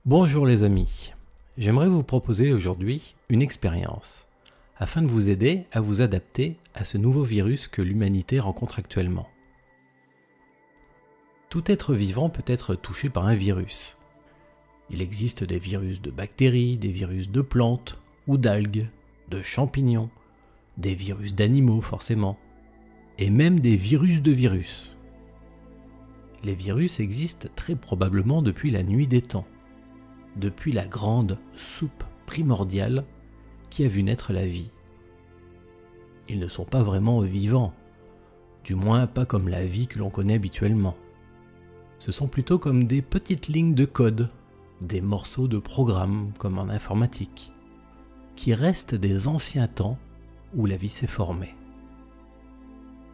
Bonjour les amis, j'aimerais vous proposer aujourd'hui une expérience afin de vous aider à vous adapter à ce nouveau virus que l'humanité rencontre actuellement. Tout être vivant peut être touché par un virus. Il existe des virus de bactéries, des virus de plantes ou d'algues, de champignons, des virus d'animaux forcément, et même des virus de virus. Les virus existent très probablement depuis la nuit des temps, depuis la grande soupe primordiale qui a vu naître la vie. Ils ne sont pas vraiment vivants, du moins pas comme la vie que l'on connaît habituellement. Ce sont plutôt comme des petites lignes de code, des morceaux de programme comme en informatique, qui restent des anciens temps où la vie s'est formée.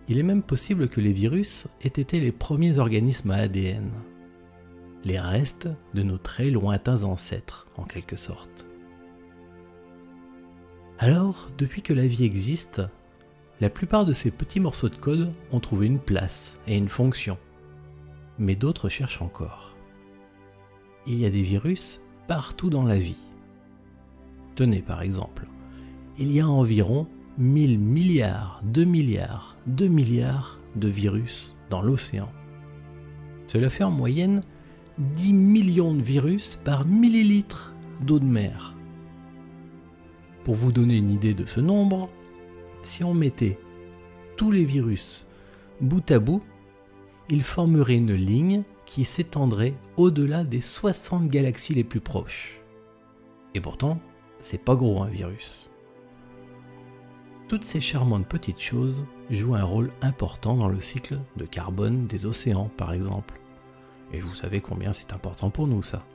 Il est même possible que les virus aient été les premiers organismes à ADN, les restes de nos très lointains ancêtres, en quelque sorte. Alors, depuis que la vie existe, la plupart de ces petits morceaux de code ont trouvé une place et une fonction, mais d'autres cherchent encore. Il y a des virus partout dans la vie. Tenez par exemple, il y a environ 1000 milliards, 2 milliards, 2 milliards de virus dans l'océan. Cela fait en moyenne 10 millions de virus par millilitre d'eau de mer. Pour vous donner une idée de ce nombre, si on mettait tous les virus bout à bout, ils formeraient une ligne qui s'étendrait au-delà des 60 galaxies les plus proches. Et pourtant, c'est pas gros un virus. Toutes ces charmantes petites choses jouent un rôle important dans le cycle de carbone des océans, par exemple. Et vous savez combien c'est important pour nous, ça.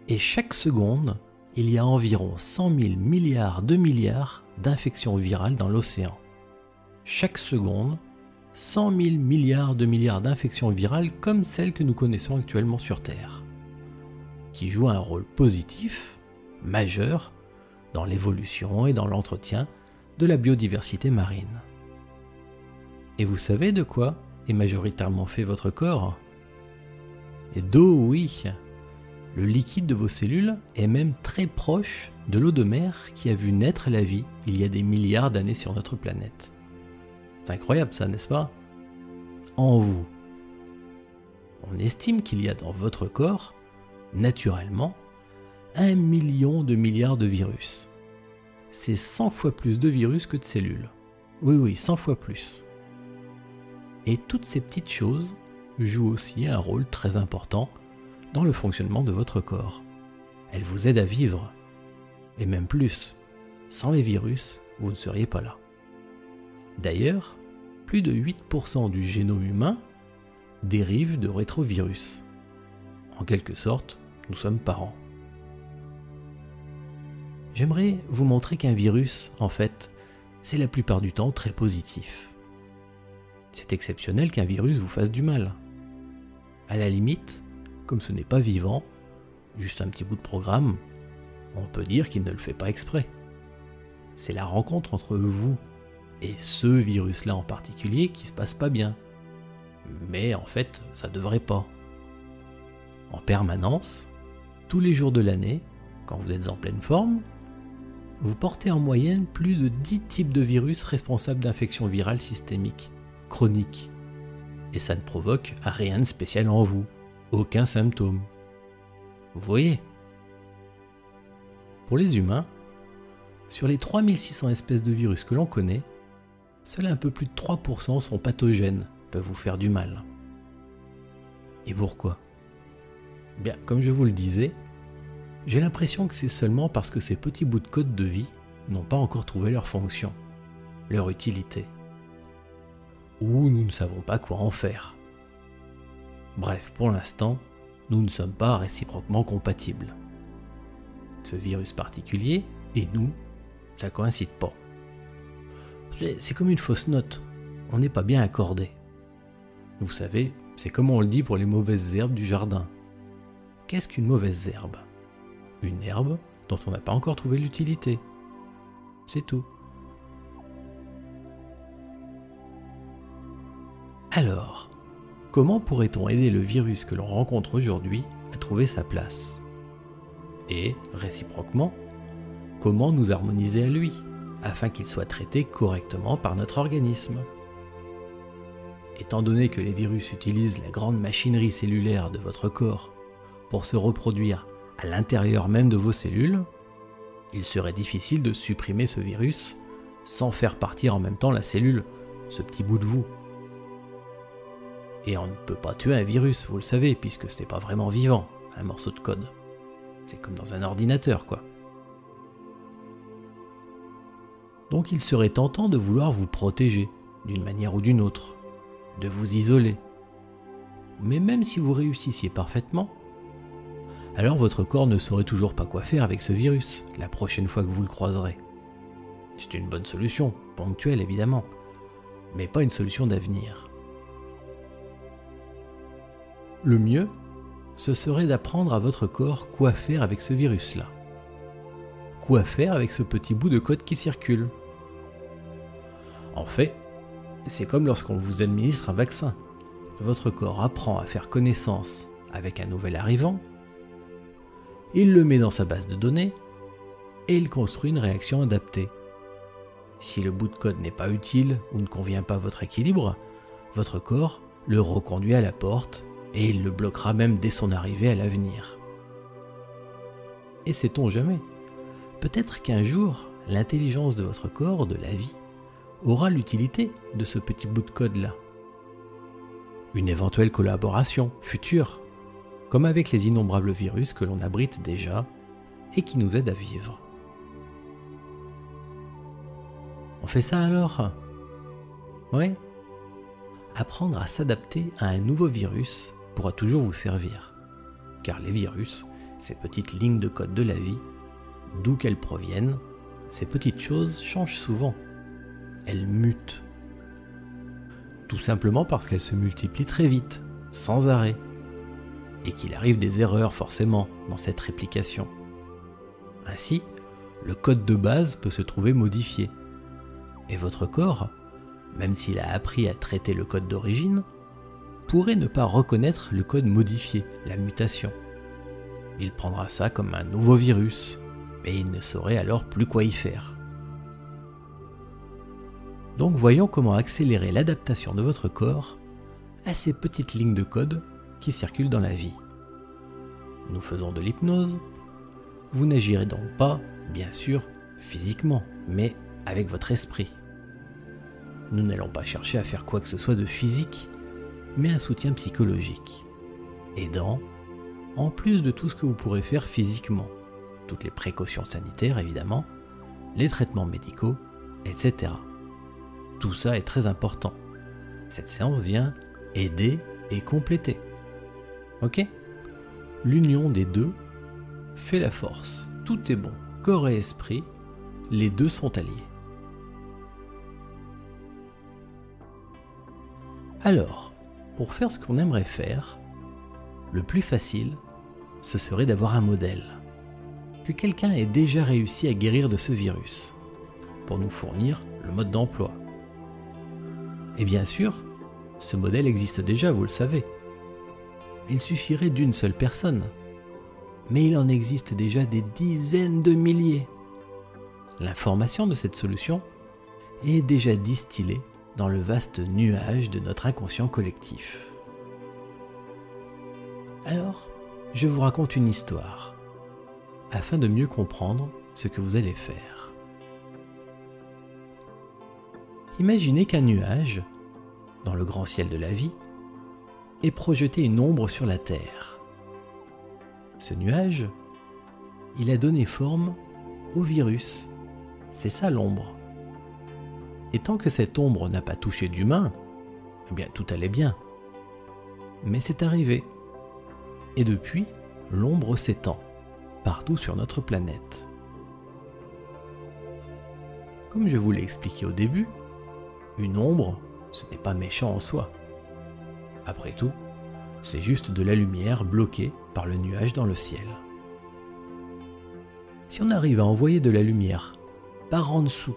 Et chaque seconde, il y a environ 100 000 milliards de milliards d'infections virales dans l'océan. Chaque seconde, 100 000 milliards de milliards d'infections virales comme celles que nous connaissons actuellement sur Terre, qui jouent un rôle positif, majeur, dans l'évolution et dans l'entretien de la biodiversité marine. Et vous savez de quoi est majoritairement fait votre corps? Et d'eau, oui. Le liquide de vos cellules est même très proche de l'eau de mer qui a vu naître la vie il y a des milliards d'années sur notre planète. C'est incroyable ça, n'est-ce pas? En vous. On estime qu'il y a dans votre corps, naturellement, 1 million de milliards de virus. C'est 100 fois plus de virus que de cellules. Oui, 100 fois plus. Et toutes ces petites choses jouent aussi un rôle très important dans le fonctionnement de votre corps. Elles vous aident à vivre. Et même plus, sans les virus, vous ne seriez pas là. D'ailleurs, plus de 8% du génome humain dérive de rétrovirus. En quelque sorte, nous sommes parents. J'aimerais vous montrer qu'un virus, en fait, c'est la plupart du temps très positif. C'est exceptionnel qu'un virus vous fasse du mal. À la limite, comme ce n'est pas vivant, juste un petit bout de programme, on peut dire qu'il ne le fait pas exprès. C'est la rencontre entre vous et ce virus-là en particulier qui se passe pas bien. Mais en fait, ça devrait pas. En permanence, tous les jours de l'année, quand vous êtes en pleine forme, vous portez en moyenne plus de 10 types de virus responsables d'infections virales systémiques, chroniques. Et ça ne provoque rien de spécial en vous, aucun symptôme. Vous voyez? Pour les humains, sur les 3600 espèces de virus que l'on connaît, seuls un peu plus de 3% sont pathogènes, peuvent vous faire du mal. Et pourquoi? Bien, comme je vous le disais, j'ai l'impression que c'est seulement parce que ces petits bouts de code de vie n'ont pas encore trouvé leur fonction, leur utilité. Ou nous ne savons pas quoi en faire. Bref, pour l'instant, nous ne sommes pas réciproquement compatibles. Ce virus particulier et nous, ça ne coïncide pas. C'est comme une fausse note, on n'est pas bien accordé. Vous savez, c'est comme on le dit pour les mauvaises herbes du jardin. Qu'est-ce qu'une mauvaise herbe? Une herbe dont on n'a pas encore trouvé l'utilité. C'est tout. Alors, comment pourrait-on aider le virus que l'on rencontre aujourd'hui à trouver sa place. Et, réciproquement, comment nous harmoniser à lui, afin qu'il soit traité correctement par notre organisme. Étant donné que les virus utilisent la grande machinerie cellulaire de votre corps pour se reproduire à l'intérieur même de vos cellules, il serait difficile de supprimer ce virus sans faire partir en même temps la cellule, ce petit bout de vous. Et on ne peut pas tuer un virus, vous le savez, puisque c'est pas vraiment vivant, un morceau de code. C'est comme dans un ordinateur, quoi. Donc il serait tentant de vouloir vous protéger, d'une manière ou d'une autre, de vous isoler. Mais même si vous réussissiez parfaitement, alors votre corps ne saurait toujours pas quoi faire avec ce virus, la prochaine fois que vous le croiserez. C'est une bonne solution, ponctuelle évidemment, mais pas une solution d'avenir. Le mieux, ce serait d'apprendre à votre corps quoi faire avec ce virus-là. Quoi faire avec ce petit bout de code qui circule. En fait, c'est comme lorsqu'on vous administre un vaccin. Votre corps apprend à faire connaissance avec un nouvel arrivant, il le met dans sa base de données, et il construit une réaction adaptée. Si le bout de code n'est pas utile ou ne convient pas à votre équilibre, votre corps le reconduit à la porte et il le bloquera même dès son arrivée à l'avenir. Et sait-on jamais, peut-être qu'un jour, l'intelligence de votre corps, de la vie, aura l'utilité de ce petit bout de code-là. Une éventuelle collaboration future, comme avec les innombrables virus que l'on abrite déjà et qui nous aident à vivre. On fait ça alors? Ouais. Apprendre à s'adapter à un nouveau virus pourra toujours vous servir. Car les virus, ces petites lignes de code de la vie, d'où qu'elles proviennent, ces petites choses changent souvent. Elles mutent. Tout simplement parce qu'elles se multiplient très vite, sans arrêt. Et qu'il arrive des erreurs forcément dans cette réplication. Ainsi, le code de base peut se trouver modifié. Et votre corps, même s'il a appris à traiter le code d'origine, pourrait ne pas reconnaître le code modifié, la mutation. Il prendra ça comme un nouveau virus, et il ne saurait alors plus quoi y faire. Donc voyons comment accélérer l'adaptation de votre corps à ces petites lignes de code qui circulent dans la vie. Nous faisons de l'hypnose. Vous n'agirez donc pas, bien sûr, physiquement, mais avec votre esprit. Nous n'allons pas chercher à faire quoi que ce soit de physique, mais un soutien psychologique, aidant, en plus de tout ce que vous pourrez faire physiquement, toutes les précautions sanitaires évidemment, les traitements médicaux, etc. Tout ça est très important. Cette séance vient aider et compléter. Ok ? L'union des deux fait la force. Tout est bon. Corps et esprit, les deux sont alliés. Alors, pour faire ce qu'on aimerait faire, le plus facile, ce serait d'avoir un modèle. Que quelqu'un ait déjà réussi à guérir de ce virus, pour nous fournir le mode d'emploi. Et bien sûr, ce modèle existe déjà, vous le savez. Il suffirait d'une seule personne, mais il en existe déjà des dizaines de milliers. L'information de cette solution est déjà distillée dans le vaste nuage de notre inconscient collectif. Alors, je vous raconte une histoire, afin de mieux comprendre ce que vous allez faire. Imaginez qu'un nuage, dans le grand ciel de la vie, ait projeté une ombre sur la Terre. Ce nuage, il a donné forme au virus. C'est ça l'ombre. Et tant que cette ombre n'a pas touché d'humain, eh bien tout allait bien. Mais c'est arrivé. Et depuis, l'ombre s'étend, partout sur notre planète. Comme je vous l'ai expliqué au début, une ombre, ce n'est pas méchant en soi. Après tout, c'est juste de la lumière bloquée par le nuage dans le ciel. Si on arrive à envoyer de la lumière par en dessous,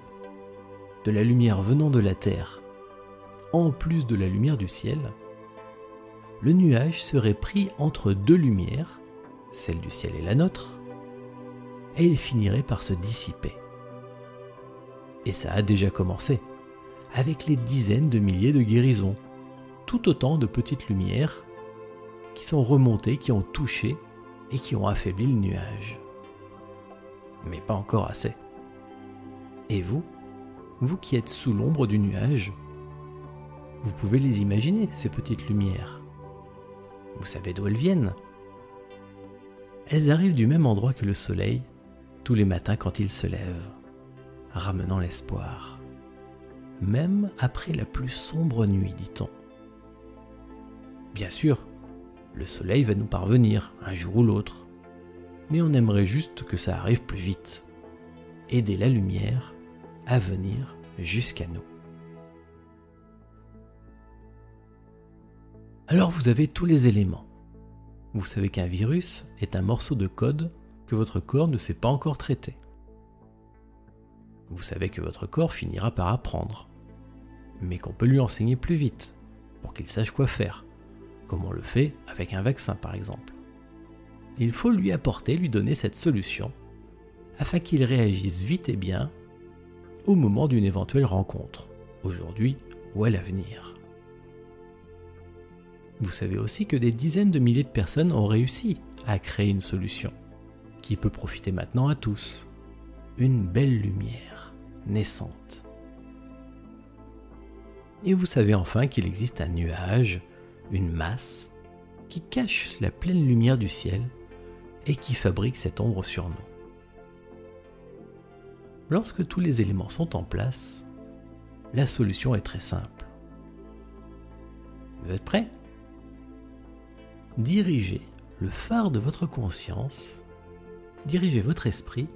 de la lumière venant de la Terre, en plus de la lumière du ciel, le nuage serait pris entre deux lumières celle du ciel et la nôtre, et il finirait par se dissiper. Et ça a déjà commencé, avec les dizaines de milliers de guérisons, tout autant de petites lumières qui sont remontées, qui ont touché et qui ont affaibli le nuage. Mais pas encore assez. Et vous qui êtes sous l'ombre du nuage, vous pouvez les imaginer, ces petites lumières. Vous savez d'où elles viennent. Elles arrivent du même endroit que le soleil, tous les matins quand il se lève, ramenant l'espoir, même après la plus sombre nuit, dit-on. Bien sûr, le soleil va nous parvenir un jour ou l'autre, mais on aimerait juste que ça arrive plus vite, aider la lumière à venir jusqu'à nous. Alors vous avez tous les éléments. Vous savez qu'un virus est un morceau de code que votre corps ne sait pas encore traiter. Vous savez que votre corps finira par apprendre, mais qu'on peut lui enseigner plus vite, pour qu'il sache quoi faire, comme on le fait avec un vaccin par exemple. Il faut lui donner cette solution, afin qu'il réagisse vite et bien au moment d'une éventuelle rencontre, aujourd'hui ou à l'avenir. Vous savez aussi que des dizaines de milliers de personnes ont réussi à créer une solution qui peut profiter maintenant à tous. Une belle lumière naissante. Et vous savez enfin qu'il existe un nuage, une masse, qui cache la pleine lumière du ciel et qui fabrique cette ombre sur nous. Lorsque tous les éléments sont en place, la solution est très simple. Vous êtes prêts ? Dirigez le phare de votre conscience, dirigez votre esprit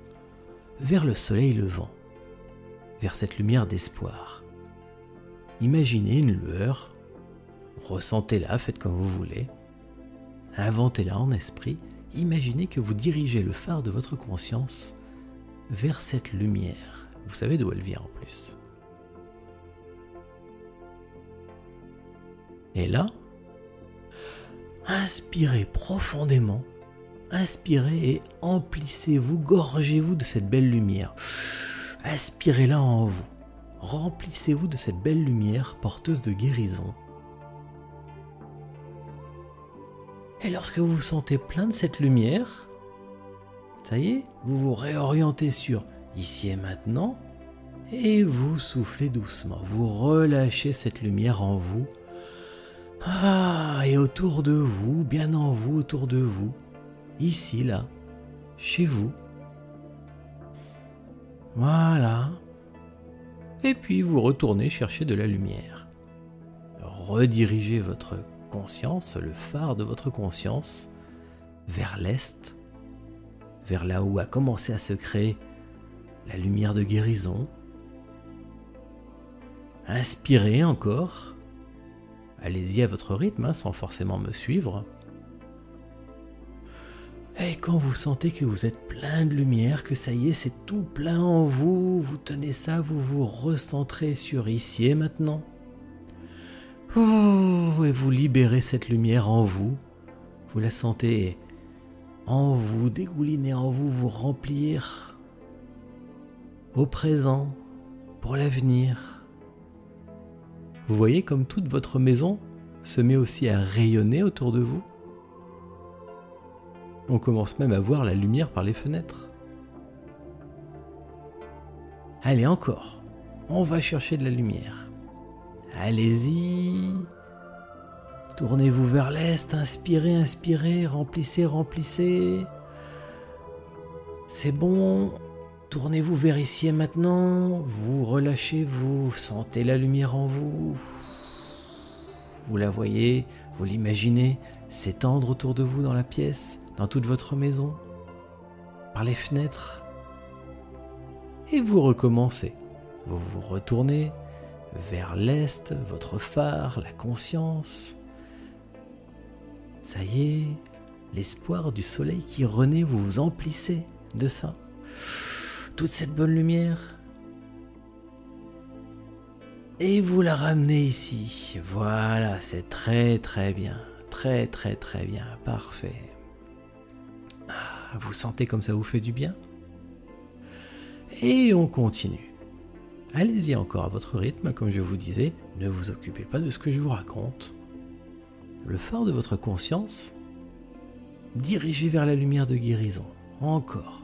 vers le soleil levant, vers cette lumière d'espoir. Imaginez une lueur, ressentez-la, faites comme vous voulez, inventez-la en esprit, imaginez que vous dirigez le phare de votre conscience vers cette lumière. Vous savez d'où elle vient en plus. Et là, inspirez profondément, inspirez et emplissez-vous, gorgez-vous de cette belle lumière. Aspirez-la en vous, remplissez-vous de cette belle lumière porteuse de guérison. Et lorsque vous vous sentez plein de cette lumière, ça y est, vous vous réorientez sur ici et maintenant et vous soufflez doucement, vous relâchez cette lumière en vous. Et autour de vous, bien en vous, autour de vous, ici, là, chez vous. Voilà. Et puis vous retournez chercher de la lumière. Redirigez votre conscience, le phare de votre conscience, vers l'est, vers là où a commencé à se créer la lumière de guérison. Inspirez encore. Allez-y à votre rythme, sans forcément me suivre. Et quand vous sentez que vous êtes plein de lumière, que ça y est, c'est tout plein en vous, vous tenez ça, vous vous recentrez sur ici et maintenant. Et vous libérez cette lumière en vous. Vous la sentez en vous, dégouliner en vous, vous remplir au présent, pour l'avenir. Vous voyez comme toute votre maison se met aussi à rayonner autour de vous. On commence même à voir la lumière par les fenêtres. Allez, encore. On va chercher de la lumière. Allez-y. Tournez-vous vers l'est, inspirez, inspirez, remplissez, remplissez. C'est bon. Tournez-vous vers ici et maintenant, vous relâchez, vous sentez la lumière en vous. Vous la voyez, vous l'imaginez s'étendre autour de vous dans la pièce, dans toute votre maison, par les fenêtres. Et vous recommencez. Vous vous retournez vers l'est, votre phare, la conscience. Ça y est, l'espoir du soleil qui renaît, vous vous emplissez de ça. Toute cette bonne lumière. Et vous la ramenez ici. Voilà, c'est très très bien. Très très très bien. Parfait. Vous sentez comme ça vous fait du bien? Et on continue. Allez-y encore à votre rythme, comme je vous disais, ne vous occupez pas de ce que je vous raconte. Le phare de votre conscience, dirigez vers la lumière de guérison. Encore.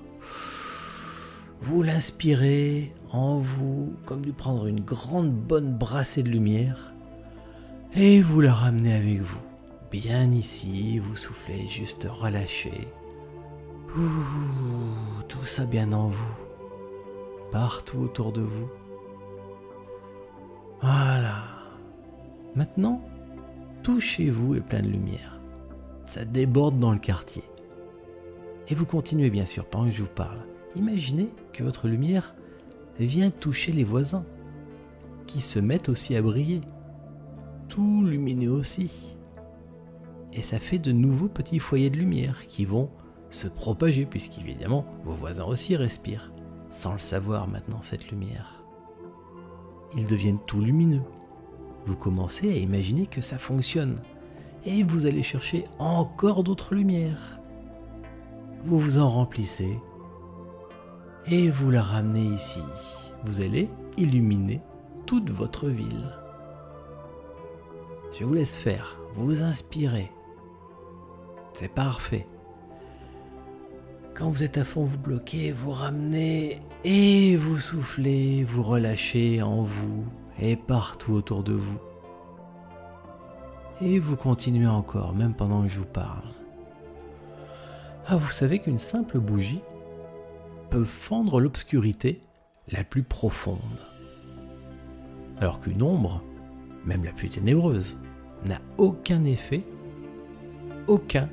Vous l'inspirez en vous, comme de prendre une grande bonne brassée de lumière, et vous la ramenez avec vous. Bien ici, vous soufflez, juste relâchez. Tout ça bien en vous, partout autour de vous. Voilà. Maintenant, tout chez vous est plein de lumière. Ça déborde dans le quartier. Et vous continuez bien sûr pendant que je vous parle. Imaginez que votre lumière vient toucher les voisins, qui se mettent aussi à briller, tout lumineux aussi. Et ça fait de nouveaux petits foyers de lumière qui vont se propager, puisqu'évidemment vos voisins aussi respirent, sans le savoir maintenant cette lumière. Ils deviennent tout lumineux. Vous commencez à imaginer que ça fonctionne, et vous allez chercher encore d'autres lumières. Vous vous en remplissez, et vous la ramenez ici. Vous allez illuminer toute votre ville. Je vous laisse faire, vous inspirez. C'est parfait. Quand vous êtes à fond, vous bloquez, vous ramenez et vous soufflez, vous relâchez en vous et partout autour de vous. Et vous continuez encore, même pendant que je vous parle. Ah, vous savez qu'une simple bougie peut fendre l'obscurité la plus profonde. Alors qu'une ombre, même la plus ténébreuse, n'a aucun effet, aucun,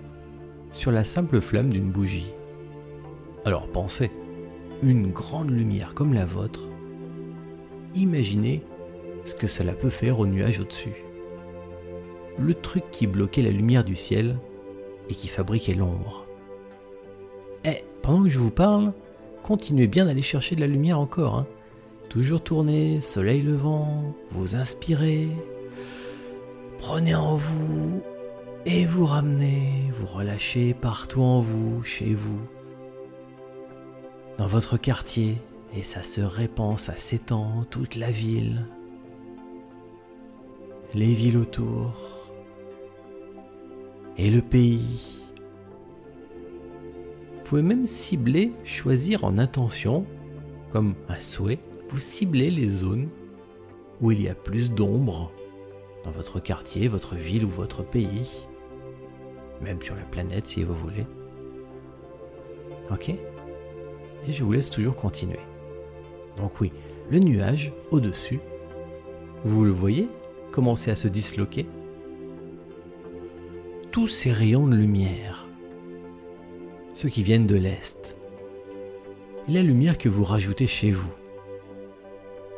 sur la simple flamme d'une bougie. Alors pensez, une grande lumière comme la vôtre, imaginez ce que cela peut faire au nuage au-dessus. Le truc qui bloquait la lumière du ciel et qui fabriquait l'ombre. Eh, pendant que je vous parle, continuez bien d'aller chercher de la lumière encore, hein. Toujours tourner, soleil levant, vous inspirez, prenez en vous et vous ramenez, vous relâchez partout en vous, chez vous, dans votre quartier, et ça se répand, ça s'étend, toute la ville, les villes autour, et le pays. Vous pouvez même cibler, choisir en intention, comme un souhait, vous ciblez les zones où il y a plus d'ombre dans votre quartier, votre ville ou votre pays, même sur la planète si vous voulez. Ok ? Et je vous laisse toujours continuer. Donc oui, le nuage au-dessus, vous le voyez commencer à se disloquer. Tous ces rayons de lumière, ceux qui viennent de l'Est, la lumière que vous rajoutez chez vous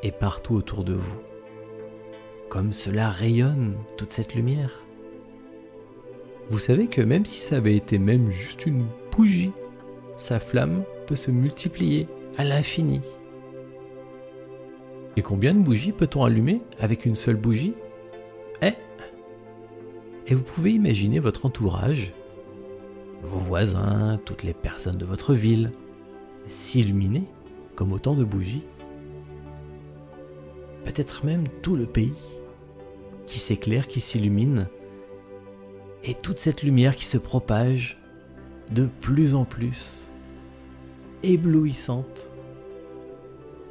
et partout autour de vous. Comme cela rayonne, toute cette lumière. Vous savez que même si ça avait été même juste une bougie, sa flamme peut se multiplier à l'infini. Et combien de bougies peut-on allumer avec une seule bougie ? Et vous pouvez imaginer votre entourage, vos voisins, toutes les personnes de votre ville, s'illuminer comme autant de bougies. Peut-être même tout le pays qui s'éclaire, qui s'illumine, et toute cette lumière qui se propage de plus en plus, éblouissante.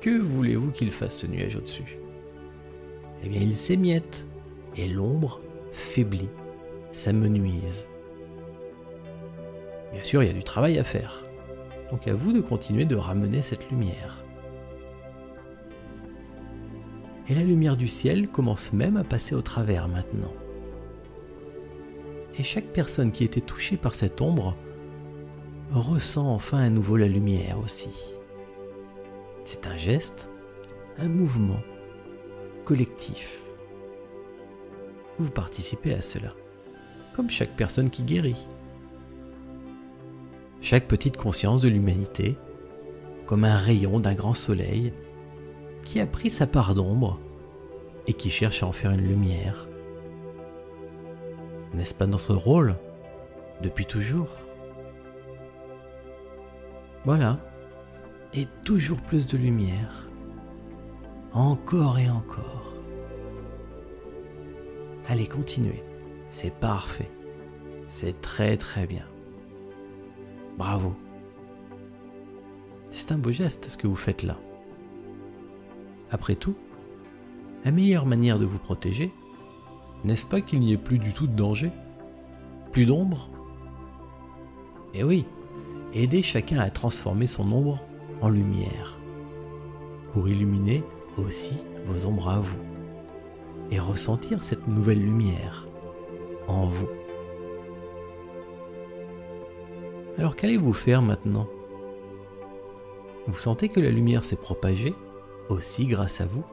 Que voulez-vous qu'il fasse ce nuage au-dessus ? Eh bien, il s'émiette, et l'ombre faiblit, s'amenuise. Bien sûr, il y a du travail à faire, donc à vous de continuer de ramener cette lumière. Et la lumière du ciel commence même à passer au travers maintenant. Et chaque personne qui était touchée par cette ombre ressent enfin à nouveau la lumière aussi. C'est un geste, un mouvement collectif. Vous participez à cela, comme chaque personne qui guérit. Chaque petite conscience de l'humanité, comme un rayon d'un grand soleil, qui a pris sa part d'ombre et qui cherche à en faire une lumière. N'est-ce pas notre rôle depuis toujours ? Voilà. Et toujours plus de lumière. Encore et encore. Allez, continuez. C'est parfait. C'est très très bien. Bravo. C'est un beau geste ce que vous faites là. Après tout, la meilleure manière de vous protéger, n'est-ce pas qu'il n'y ait plus du tout de danger? Plus d'ombre? Eh oui, aidez chacun à transformer son ombre en lumière, pour illuminer aussi vos ombres à vous, et ressentir cette nouvelle lumière en vous. Alors qu'allez-vous faire maintenant? Vous sentez que la lumière s'est propagée, aussi grâce à vous,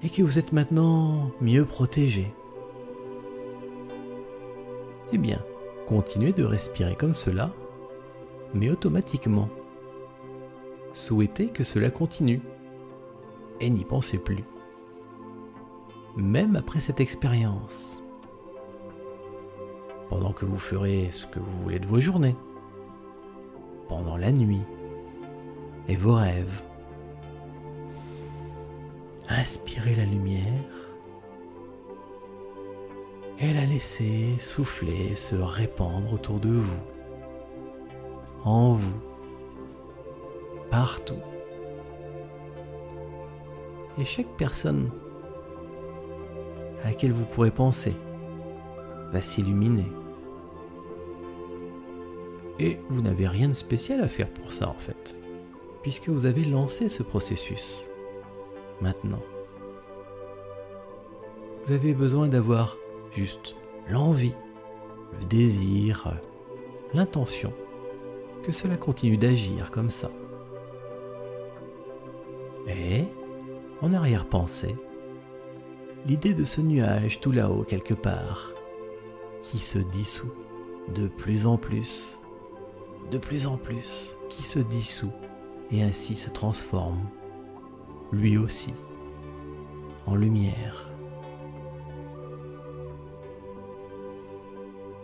et que vous êtes maintenant mieux protégé. Eh bien, continuez de respirer comme cela, mais automatiquement. Souhaitez que cela continue, et n'y pensez plus, même après cette expérience, pendant que vous ferez ce que vous voulez de vos journées, pendant la nuit et vos rêves. Inspirez la lumière et la laissez souffler, se répandre autour de vous, en vous, partout. Et chaque personne à laquelle vous pourrez penser va s'illuminer. Et vous n'avez rien de spécial à faire pour ça en fait, puisque vous avez lancé ce processus. Maintenant, vous avez besoin d'avoir juste l'envie, le désir, l'intention que cela continue d'agir comme ça. Et, en arrière-pensée, l'idée de ce nuage tout là-haut quelque part, qui se dissout de plus en plus, qui se dissout et ainsi se transforme, lui aussi, en lumière.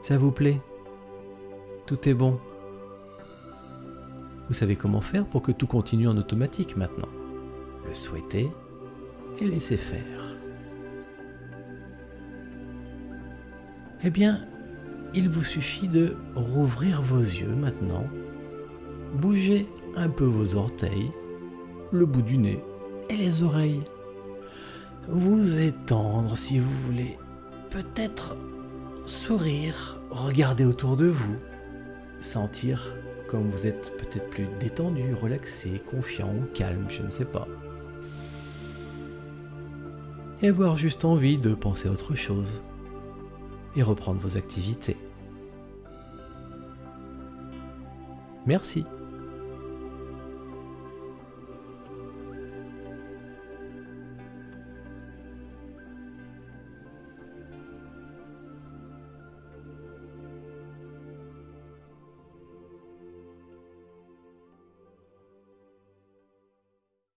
Ça vous plaît? Tout est bon. Vous savez comment faire pour que tout continue en automatique maintenant. Le souhaiter et laisser faire. Eh bien, il vous suffit de rouvrir vos yeux maintenant, bouger un peu vos orteils, le bout du nez et les oreilles. Vous étendre si vous voulez, peut-être sourire, regarder autour de vous, sentir comme vous êtes peut-être plus détendu, relaxé, confiant ou calme, je ne sais pas. Et avoir juste envie de penser à autre chose et reprendre vos activités. Merci.